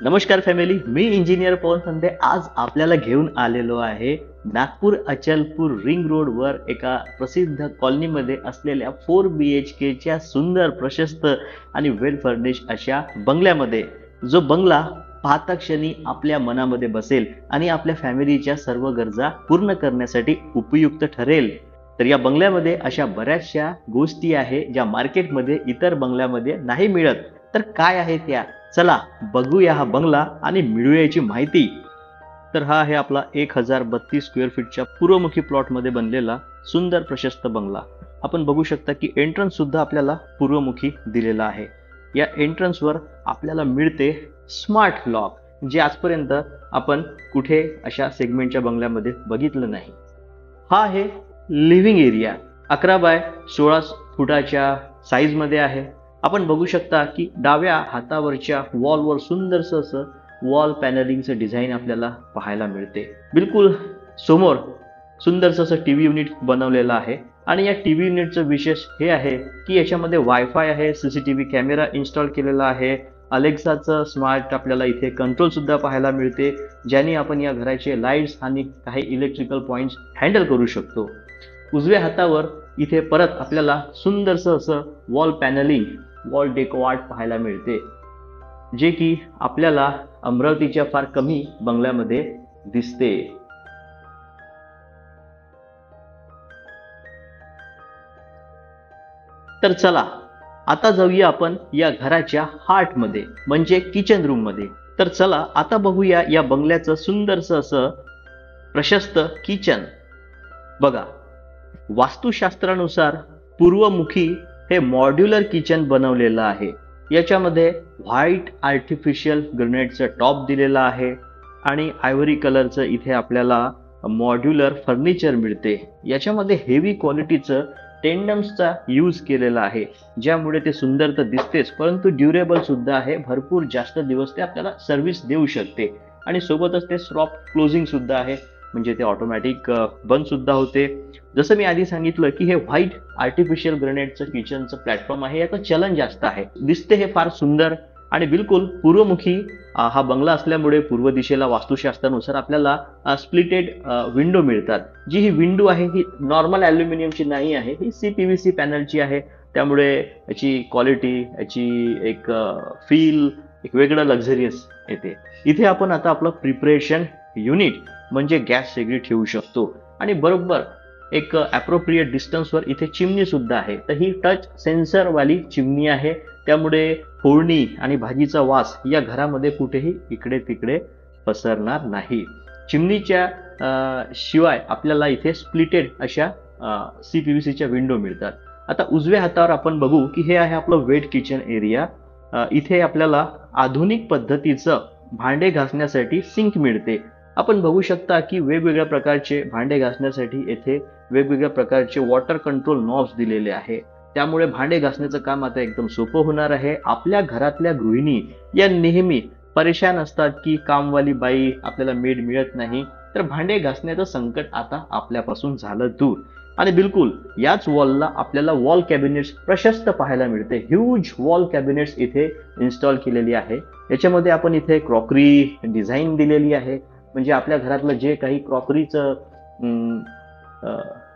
नमस्कार फॅमिली, मी इंजिनियर पवन संधे आज आपल्याला घेऊन आलेलो आहे नागपूर अचलपूर रिंग रोड वर एका प्रसिद्ध कॉलनीमध्ये असलेल्या 4 BHK च्या सुंदर प्रशस्त आणि वेल फर्निश अशा बंगल्यामध्ये, जो बंगला पाहता क्षणी आपल्या मनामध्ये बसेल आणि आपल्या फॅमिलीच्या सर्व गरजा पूर्ण करण्यासाठी उपयुक्त ठरेल। तर या बंगल्यामध्ये अशा बऱ्याचशा गोष्टी आहे ज्या मार्केटमध्ये इतर बंगल्यामध्ये नाही मिळत। तर काय आहे त्या, चला बघूया हा बंगला आणि मिळूया याची माहिती। तर हा आहे आपला 1032 स्क्वेअर फीटच्या पूर्वमुखी प्लॉट मध्ये बनलेला सुंदर प्रशस्त बंगला। आपण बघू शकता की एंट्रन्स सुद्धा आपल्याला पूर्वमुखी दिलेला आहे। या एंट्रन्स वर आपल्याला मिळते स्मार्ट लॉक, जे आजपर्यंत आपण कुठे अशा सेगमेंटच्या बंगल्यामध्ये बघितलं नाही। हा आहे लिव्हिंग एरिया, 11 बाय 16 फुटाच्या साईज मध्ये आहे। आपण बघू शकता की डाव्या हातावरच्या वॉलवर सुंदरसं असं वॉल पॅनलिंगचं डिझाईन आपल्याला पाहायला मिळते। बिलकुल समोर सुंदरसं असं टीव्ही युनिट बनवलेलं आहे आणि या टीव्ही युनिटचं विशेष हे आहे की याच्यामध्ये वायफाय आहे, सीसीटीव्ही कॅमेरा इन्स्टॉल केलेला आहे, अलेक्साचं स्मार्ट आपल्याला इथे कंट्रोल सुद्धा पाहायला मिळते, ज्याने आपण या घराचे लाईट्स आणि काही इलेक्ट्रिकल पॉइंट्स हँडल करू शकतो। उजव्या हातावर इथे परत आपल्याला सुंदरसं असं wall panelling, wall deco art पाहायला मिळते, जे की आपल्याला अमरावतीच्या फार कमी बंगल्यामध्ये दिसते। तर चला आता जाऊया आपण या घराच्या हार्ट मध्ये, म्हणजे किचन रूम मध्ये। तर चला आता बघूया या बंगल्याचं सुंदरसं असं प्रशस्त किचन। बघा, वास्तुशास्त्रानुसार पूर्वमुखी हे मॉड्युलर किचन बनवलेलं आहे। याच्यामध्ये व्हाईट आर्टिफिशियल ग्रेनाइटचं टॉप दिलेलं आहे आणि आयव्हरी कलरचं इथे आपल्याला मॉड्युलर फर्निचर मिळते। याच्यामध्ये हेवी क्वालिटीचं टेंडम्सचा यूज केलेला आहे, ज्यामुळे ते सुंदर तर दिसतेच परंतु ड्युरेबल सुद्धा आहे, भरपूर जास्त दिवस ते आपल्याला सर्व्हिस देऊ शकते। आणि सोबतच ते सॉफ्ट क्लोजिंग सुद्धा आहे, म्हणजे ते ऑटोमॅटिक बंद सुद्धा होते। जसं मी आधी सांगितलं की हे व्हाईट आर्टिफिशियल ग्रेनाइटचं किचनचं प्लॅटफॉर्म आहे, याचं चलन जास्त आहे, दिसते हे फार सुंदर आणि बिलकुल पूर्वमुखी हा बंगला असल्यामुळे पूर्व दिशेला वास्तुशास्त्रानुसार आपल्याला स्प्लिटेड विंडो मिळतात। जी ही विंडो आहे ही नॉर्मल ॲल्युमिनियमची नाही आहे, ही CPVC पॅनलची आहे, त्यामुळे याची क्वालिटी, याची एक फील एक वेगळं लक्झरियस येते। इथे आपण आता आपलं प्रिपरेशन युनिट म्हणजे गॅस शेगडी ठेवू शकतो आणि बरोबर एक ॲप्रोप्रिएट डिस्टन्सवर इथे चिमणी सुद्धा आहे। तर ही टच सेन्सर वाली चिमणी आहे, त्यामुळे फोडणी आणि भाजीचा वास या घरामध्ये कुठेही इकडे तिकडे पसरणार नाही। चिमणीच्या शिवाय आपल्याला इथे स्प्लिटेड अशा CPVCच्या विंडो मिळतात। आता उजव्या हातावर आपण बघू की हे आहे आपलं वेट किचन एरिया। इथे आपल्याला आधुनिक पद्धतीचं भांडे घासण्यासाठी सिंक मिळते। आपण बघू शकता की वेगवेगळ्या प्रकारचे भांडे घासण्यासाठी येथे वेगवेगळ्या प्रकारचे वॉटर कंट्रोल नॉब्स दिलेले आहे, त्यामुळे भांडे घासण्याचं काम आता एकदम सोपं होणार आहे। आपल्या घरातल्या गृहिणी या नेहमी परेशान असतात की कामवाली बाई आपल्याला मेड मिळत नाही, तर भांडे घासण्याचं संकट आता आपल्यापासून झालं दूर। आणि बिलकुल याच वॉलला आपल्याला वॉल कॅबिनेट्स प्रशस्त पाहायला मिळते, ह्यूज वॉल कॅबिनेट्स इथे इन्स्टॉल केलेली आहे। याच्यामध्ये आपण इथे क्रॉकरी डिझाईन दिलेली आहे, म्हणजे आपल्या घरातलं जे काही क्रॉकरीचं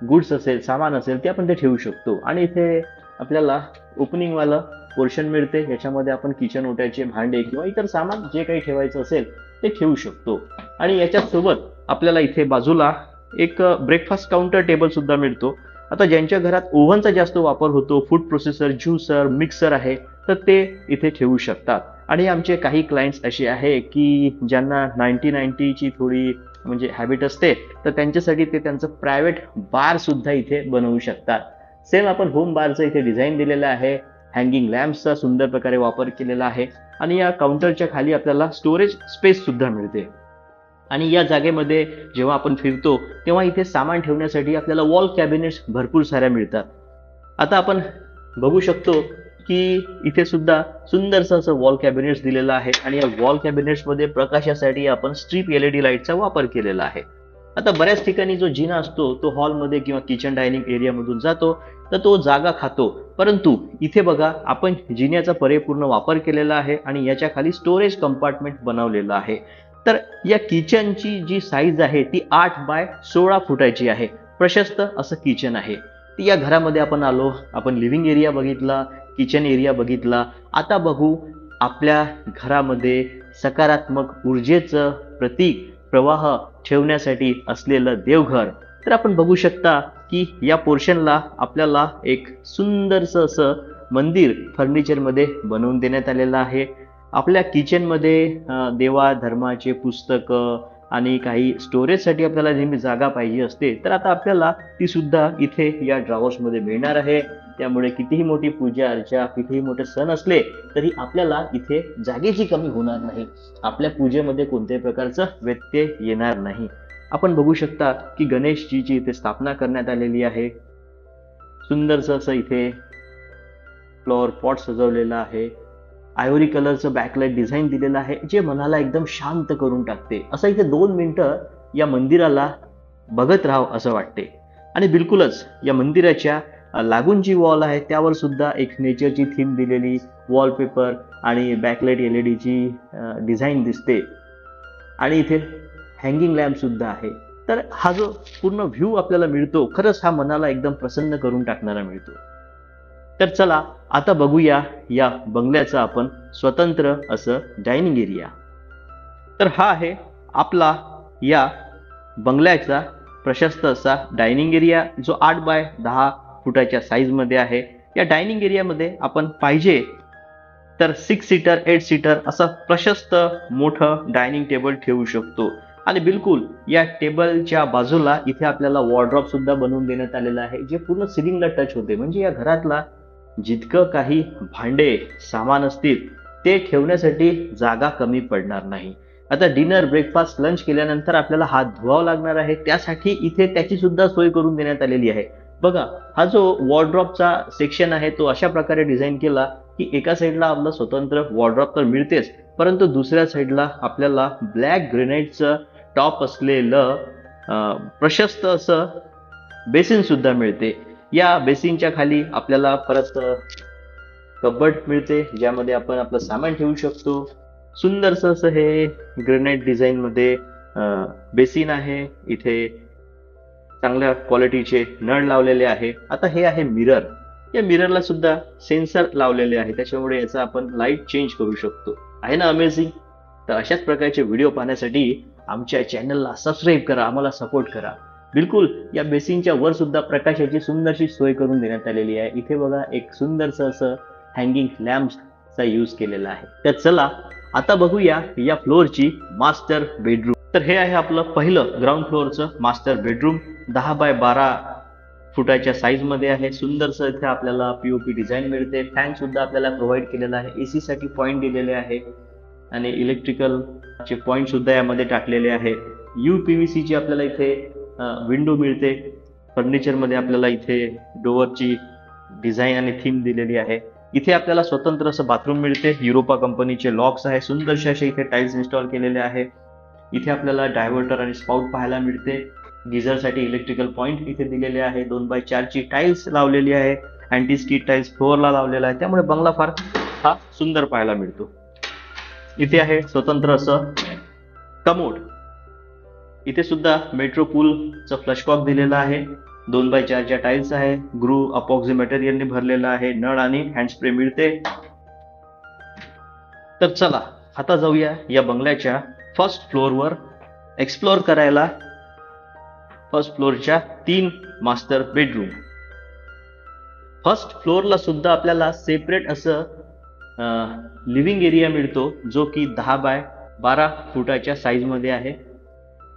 गुड्स असेल, सामान असेल, ते आपण ते ठेवू शकतो। आणि इथे आपल्याला ओपनिंग वाला पोर्शन मिळते, याच्यामध्ये आपण किचन ओट्याचे भांडे किंवा इतर सामान जे काही ठेवायचं असेल ते ठेवू शकतो। आणि याच्याच सोबत आपल्याला इथे बाजूला एक ब्रेकफास्ट काउंटर टेबल सुद्धा मिळतो। आता ज्यांच्या घरात ओव्हनचा जास्त वापर होतो, फूड प्रोसेसर, ज्युसर, मिक्सर आहे, तर ते इथे ठेवू शकतात। आणि आमचे काही क्लायंट्स असे आहे की ज्यांना 90-90 ची थोडी म्हणजे हॅबिट असते, तर त्यांच्यासाठी ते त्यांचं प्रायव्हेट बार सुद्धा इथे बनवू शकतात। सेम आपण होम बारचं इथे डिझाईन दिलेलं आहे, हँगिंग लॅम्प्सचा सुंदर प्रकारे वापर केलेला आहे आणि या काउंटरच्या खाली आपल्याला स्टोरेज स्पेस सुद्धा मिळते। आणि या जागेमध्ये जेव्हा आपण फिरतो तेव्हा इथे सामान ठेवण्यासाठी आपल्याला वॉल कॅबिनेट्स भरपूर साऱ्या मिळतात। आता आपण बघू शकतो की इथे सुद्धा सुंदरसं असं वॉल कॅबिनेट्स दिलेलं आहे आणि या वॉल कॅबिनेट्समध्ये प्रकाशासाठी आपण स्ट्रीप LED लाईटचा वापर केलेला आहे। आता बऱ्याच ठिकाणी जो जिना असतो तो हॉलमध्ये किंवा किचन डायनिंग एरियामधून जातो, तर तो जागा खातो. परंतु इथे बघा आपण जिन्याचा परिपूर्ण वापर केलेला आहे आणि याच्या खाली स्टोरेज कंपार्टमेंट बनवलेलं आहे. तर या किचनची जी साईज आहे ती 8 बाय 16 फुटाची आहे. प्रशस्त असं किचन आहे. या घरामध्ये आपण आलो, आपण लिव्हिंग एरिया बघितला, किचन एरिया बघितला. आता बघू आपल्या घरामध्ये सकारात्मक ऊर्जेचं प्रतीक प्रवाह ठेवण्यासाठी असलेलं देवघर. तर आपण बघू शकता की या पोर्शनला आपल्याला एक सुंदरसं असं मंदिर फर्निचरमध्ये बनवून देण्यात आलेलं आहे. आपल्या किचनमध्ये देवा धर्माचे पुस्तकं आणि काही स्टोरेजसाठी आपल्याला नेहमी जागा पाहिजे असते, तर आता आपल्याला ती सुद्धा इथे या ड्रॉवर्समध्ये मिळणार आहे. त्यामुळे कितीही मोठी पूजा अर्चा, कितीही मोठे सण असले तरी आपल्याला इथे जागेची कमी होणार नाही. आपल्या पूजेमध्ये कोणत्याही प्रकारचं व्यत्यय येणार नाही. आपण बघू शकता की गणेशजीची इथे स्थापना करण्यात आलेली आहे. सुंदरसं असं इथे फ्लॉवर पॉट सजवलेलं आहे. आयव्हरी कलरचं बॅकलाइट डिझाईन दिलेलं आहे, जे मनाला एकदम शांत करून टाकते. असं इथे 2 मिनिटं या मंदिराला बघत राहावं असं वाटते. आणि बिलकुलच या मंदिराच्या लागून जी वॉल आहे त्यावर सुद्धा एक नेचरची थीम दिलेली वॉलपेपर आणि बॅकलाइट एलईडीची डिझाईन दिसते. आणि इथे हँगिंग लॅम्प सुद्धा आहे. तर हा जो पूर्ण व्ह्यू आपल्याला मिळतो, खरंच हा मनाला एकदम प्रसन्न करून टाकणारा मिळतो. तर चला आता बघूया या बंगल्याचं आपण स्वतंत्र असं डायनिंग एरिया. तर हा आहे आपला या बंगल्याचा प्रशस्त असा डायनिंग एरिया, जो 8 बाय 10 फुटाच्या साईजमध्ये आहे. या डायनिंग एरियामध्ये आपण पाहिजे तर 6 सीटर 8 सीटर असं प्रशस्त मोठं डायनिंग टेबल ठेवू शकतो. आणि बिलकुल या टेबलच्या बाजूला इथे आपल्याला वॉर्डरॉब सुद्धा बनवून देण्यात आलेला आहे, जे पूर्ण सिलिंगला टच होते. म्हणजे या घरातला जितकं काही भांडे सामान असतील ते ठेवण्यासाठी जागा कमी पडणार नाही. आता डिनर ब्रेकफास्ट लंच केल्यानंतर आपल्याला हात धुवावं लागणार आहे, त्यासाठी इथे त्याची सुद्धा सोय करून देण्यात आलेली आहे. बघा हा जो वॉर्डरॉबचा सेक्शन आहे तो अशा प्रकारे डिझाईन केला की एका साईडला आपलं स्वतंत्र वॉर्डरॉब तर मिळतेच, परंतु दुसऱ्या साईडला आपल्याला ब्लॅक ग्रेनाइटचं टॉप असलेलं प्रशस्त असं बेसिन सुद्धा मिळते. या बेसिनच्या खाली आपल्याला परत कबर्ड मिळते, ज्यामध्ये आपण आपलं सामान ठेवू शकतो. सुंदरसं असं हे ग्रेनाइट डिझाईनमध्ये बेसिन आहे. इथे चांगल्या क्वालिटीचे नळ लावलेले आहे. आता हे आहे मिरर. या मिररला सुद्धा सेन्सर लावलेले आहे, त्याच्यामुळे याचा आपण लाईट चेंज करू शकतो. आहे ना अमेझिंग? तर अशाच प्रकारचे व्हिडिओ पाहण्यासाठी आमच्या चॅनलला सबस्क्राईब करा, आम्हाला सपोर्ट करा. बिलकुल या बेसिनच्या वर सुद्धा प्रकाशाची सुंदरशी सोय करून देण्यात आलेली आहे. इथे बघा एक सुंदरसं असं हँगिंग लॅम्प्सचा यूज केलेला आहे. तर चला आता बघूया या फ्लोअरची मास्टर बेडरूम. तर हे आहे आपलं पहिलं ग्राउंड फ्लोअरचं मास्टर बेडरूम. 10 बाय 12 फुटाच्या साईजमध्ये आहे. सुंदरसं इथे आपल्याला पीओपी डिझाईन मिळते. फॅन सुद्धा आपल्याला प्रोव्हाइड केलेला आहे. एसी साठी पॉईंट दिलेले आहे आणि इलेक्ट्रिकलचे पॉईंट सुद्धा यामध्ये टाकलेले आहे. UPVC ची आपल्याला इथे विंडो मिळते. फर्निचरमध्ये आपल्याला इथे डोअरची डिझाईन आणि थीम दिलेली आहे. इथे आपल्याला स्वतंत्र असं बाथरूम मिळते. युरोपा कंपनीचे लॉक्स आहे. सुंदरसे असे इथे टाईल्स इन्स्टॉल केलेले आहे. इथे आपल्याला डायव्हर्टर आणि स्पाउट पाहायला मिळते. गिझरसाठी इलेक्ट्रिकल पॉईंट इथे दिलेले आहे. 2 बाय 4 ची टाईल्स लावलेली आहे. अँटी स्किड टाईल्स फ्लोअरला लावलेला आहे, त्यामुळे बंगला फार हा सुंदर पाहायला मिळतो. इथे आहे स्वतंत्र असं कमोड. इथे सुद्धा मेट्रो पूलचं फ्लशकॉक दिलेला आहे. 2 बाय 4 च्या टाईल्स आहे. ग्रू अपॉक्सी मटेरियलने भरलेला आहे. नळ आणि हँडस्प्रे मिळते. तर चला आता जाऊया या बंगल्याच्या फर्स्ट फ्लोअरवर एक्सप्लोअर करायला. फर्स्ट फ्लोअरच्या 3 मास्टर बेडरूम. फर्स्ट फ्लोअरला सुद्धा आपल्याला सेपरेट असं लिव्हिंग एरिया मिळतो, जो की 10 बाय 12 फुटाच्या साईजमध्ये आहे.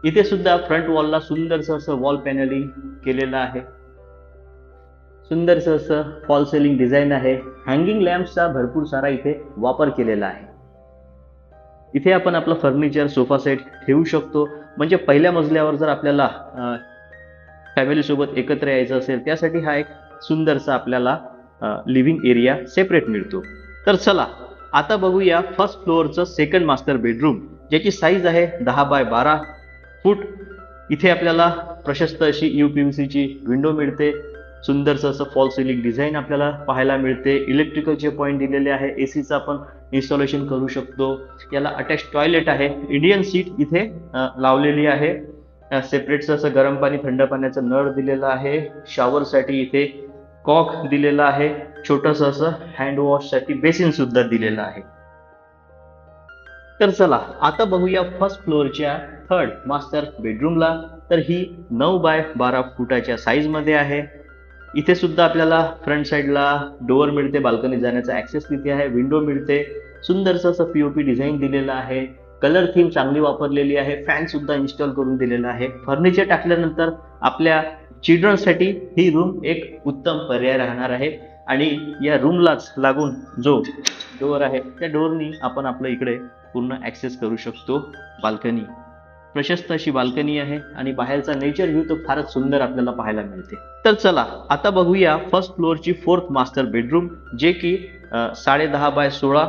इथे सुद्धा फ्रंट वॉलला सुंदरसं असं वॉल पॅनलिंग केलेलं आहे. सुंदरसं असं फॉल सिलिंग डिझाईन आहे. हँगिंग लॅम्प्सचा भरपूर सारा इथे वापर केलेला आहे. इथे आपण आपलं फर्निचर सोफा सेट ठेवू शकतो. म्हणजे पहिल्या मजल्यावर जर आपल्याला फॅमिली सोबत एकत्र यायचं असेल त्यासाठी हा एक सुंदरसा आपल्याला लिव्हिंग एरिया सेपरेट मिळतो. तर चला आता बघूया फर्स्ट फ्लोअरचं सेकंड मास्टर बेडरूम, ज्याची साईज आहे 10 बाय 12 फूट. इथे आपल्याला प्रशस्त अशी UPVC ची विंडो मिळते. सुंदरसं असं फॉल सिलिंग डिझाईन आपल्याला पाहायला मिळते. इलेक्ट्रिकलचे पॉईंट दिलेले आहे. एसीचं आपण इन्स्टॉलेशन करू शकतो. याला अटॅच टॉयलेट आहे. इंडियन सीट इथे लावलेली आहे. सेपरेटचं असं गरम पाणी थंड पाण्याचं नळ दिलेलं आहे. शॉवरसाठी इथे कॉक दिलेला आहे. छोटंसं असं हँड वॉशसाठी बेसिन सुद्धा दिलेलं आहे. तर चला आता बघूया फर्स्ट फ्लोअरच्या थर्ड मास्टर बेडरूमला. तर ही 9 बाय 12 फुटाच्या साईज मध्ये आहे. इथे सुद्धा आपल्याला फ्रंट साईडला डोअर मिळते. बाल्कनी जाण्याचा ऍक्सेस तिथे आहे. विंडो मिळते. सुंदरसं असं पीओपी डिझाईन दिलेलं आहे. कलर थीम चांगली वापरलेली आहे. फॅन सुद्धा इन्स्टॉल करून दिलेला आहे. फर्निचर टाकल्यानंतर आपल्या चिल्ड्रनसाठी ही रूम एक उत्तम पर्याय राहणार आहे. आणि या रूमलाच लागून जो डोअर आहे त्या डोअरनी आपण आपलं इकडे पूर्ण ऍक्सेस करू शकतो. बाल्कनी प्रशस्त अशी बाल्कनी आहे आणि बाहेरचा नेचर व्ह्यू तर फारच सुंदर आपल्याला पाहायला मिळते. तर चला आता बघूया फर्स्ट फ्लोअरची फोर्थ मास्टर बेडरूम, जे की 10.5 बाय 16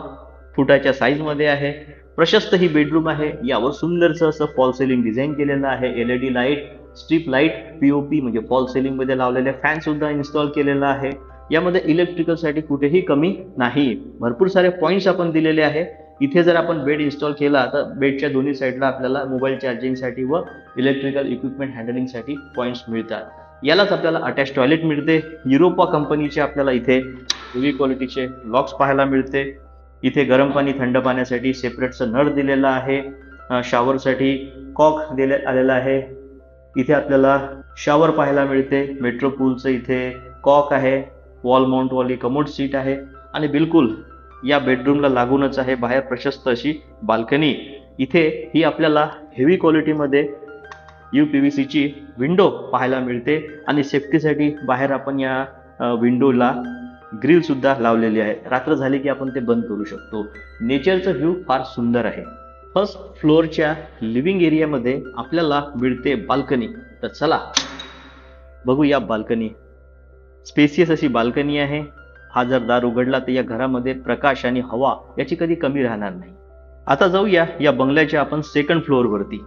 फुटाच्या साईज मध्ये आहे. प्रशस्त ही बेडरूम आहे. यावर सुंदरसं असं फॉल सिलिंग डिझाईन केलेलं आहे. LED light, strip light, POP म्हणजे फॉल सिलिंग मध्ये लावलेले फॅन सुद्धा इन्स्टॉल केलेला आहे. यामध्ये इलेक्ट्रिकलसाठी कुठेही कमी नाही. भरपूर सारे पॉईंट्स आपण दिलेले आहे. इथे जर आपण बेड इन्स्टॉल केला तर बेडच्या दोन्ही साईडला आपल्याला मोबाईल चार्जिंगसाठी व इलेक्ट्रिकल इक्विपमेंट हँडलिंगसाठी पॉईंट्स मिळतात. यालाच आपल्याला अटॅच टॉयलेट मिळते. युरोपा कंपनीचे आपल्याला इथे हेवी क्वालिटीचे लॉक्स पाहायला मिळते. इथे गरम पाणी थंड पाण्यासाठी सेपरेटचं नळ दिलेलं आहे. शॉवरसाठी कॉक दिले आलेला आहे. इथे आपल्याला शॉवर पाहायला मिळते. मेट्रो पूलचं इथे कॉक आहे. वॉल माउंट वाली कमोड सीट आहे आणि बिलकुल या बेडरूमला लागूनच आहे बाहेर प्रशस्त अशी बाल्कनी. इथे ही आपल्याला हेवी क्वालिटीमध्ये UPVCची विंडो पाहायला मिळते आणि सेफ्टीसाठी बाहेर आपण या विंडोला ग्रिल सुद्धा लावलेली आहे. रात्र झाली की आपण ते बंद करू शकतो. नेचरचं व्ह्यू फार सुंदर आहे. फर्स्ट फ्लोअरच्या लिव्हिंग एरियामध्ये आपल्याला मिळते बाल्कनी. तर चला बघू या बाल्कनी. स्पेसियस अशी बाल्कनी आहे. हा जर दार उघडला तर या घरामध्ये प्रकाश आणि हवा याची कधी कमी राहणार नाही. आता जाऊया या बंगल्याच्या आपण सेकंड फ्लोअर वरती.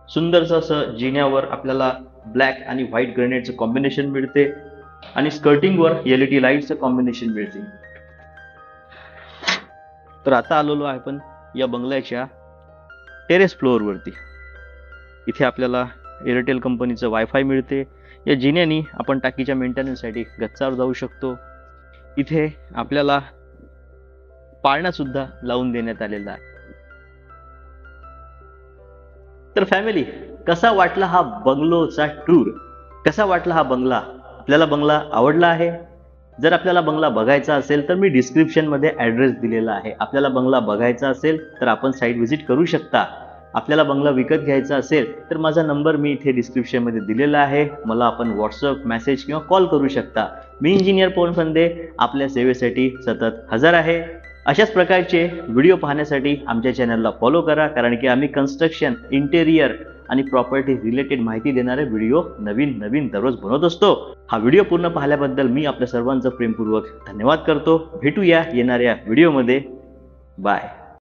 सुंदरसं असं जिन्यावर आपल्याला ब्लॅक आणि व्हाईट ग्रेनाइटचं कॉम्बिनेशन मिळते आणि स्कर्टिंगवर LED लाईटचं कॉम्बिनेशन मिळते. तर आता आलेलो आहे आपण या बंगल्याच्या टेरेस फ्लोअर वरती. इथे आपल्याला एअरटेल कंपनीचं वायफाय मिळते. या जिन्यानी आपण टाकीच्या मेंटेनन्ससाठी गच्चावर जाऊ शकतो. इथे आपल्याला पाळणा सुद्धा लावून देण्यात आलेला आहे. तर फॅमिली, कसा वाटला हा बंगलोचा टूर? कसा वाटला हा बंगला? आपल्याला बंगला आवडला आहे? जर आपल्याला बंगला बघायचा असेल तर मी डिस्क्रिप्शन मध्ये ऍड्रेस दिलेला आहे. आपल्याला बंगला बघायचा असेल तर आपण साईट व्हिजिट करू शकता. आपल्याला बंगला विकत घ्यायचा असेल तर माझा नंबर मी इथे डिस्क्रिप्शन मध्ये दिलेला आहे. मला आपण व्हॉट्सअप, मेसेज किंवा कॉल करू शकता. मी इंजिनियर पवन फंदे आपल्या सेवेसाठी सतत हजर आहे. अशाच प्रकारचे व्हिडिओ पाहण्यासाठी आमच्या चॅनलला फॉलो करा, कारण की आम्ही कन्स्ट्रक्शन, इंटेरियर आणि प्रॉपर्टी रिलेटेड माहिती देणारे व्हिडिओ नवीन दररोज बनवत असतो. हा व्हिडिओ पूर्ण पाहिल्याबद्दल मी आपल्या सर्वांचं प्रेमपूर्वक धन्यवाद करतो. भेटूया येणाऱ्या व्हिडिओमध्ये. बाय.